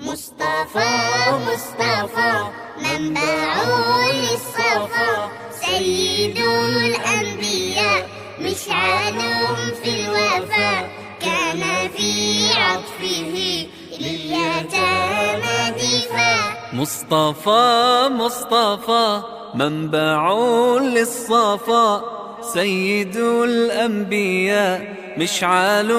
مصطفى مصطفى منبع للصفا، سيد الأنبياء مشعل في الوفا، كان في عطفه لليتامى دفاع. مصطفى مصطفى منبع للصفا، سيد الأنبياء مشعل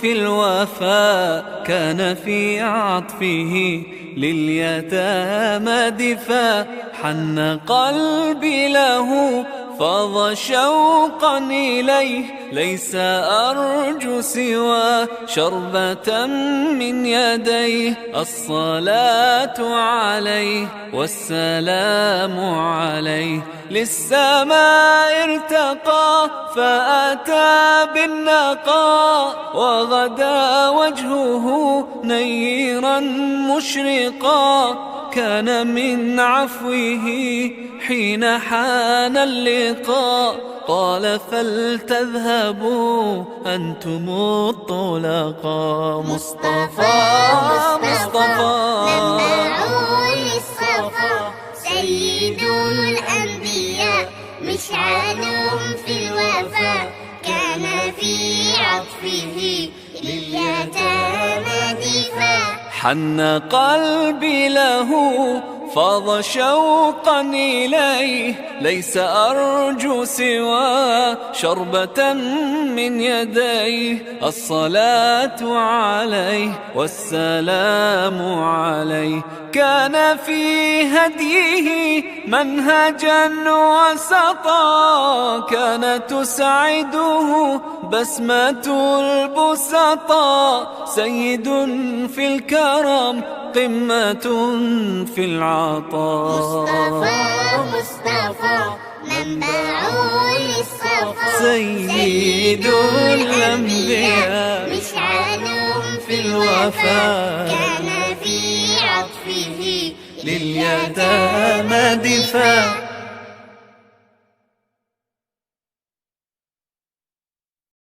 في الوفا، كان في عطفه لليتامى دفاع. حن قلبي له فاض شوقا إليه، ليس أرجو سوى شربة من يديه. الصلاة عليه والسلام عليه، للسماء ارتقى فأتى بالنقاء، وغدا وجهه نيرا مشرقا. كان من عفوه حين حان اللقاء، قال فلتذهبوا أنتم الطلقاء. مصطفى مصطفى منبع للصفا، سيد الأنبياء مشعل في الوفا، كان في عطفه لليتامى دفاع. حن قلبي له فاض شوقا إليه، ليس أرجو سوى شربة من يديه. الصلاة عليه والسلام عليه، كان في هديه منهجا وسطا، كانت تسعده بسمة البسطاء. سيد في الكرم قمة في العطاء. مصطفى مصطفى منبع للصفا، سيد الأنبياء مشعل في الوفا، كان في عطفه لليتامى دفاع.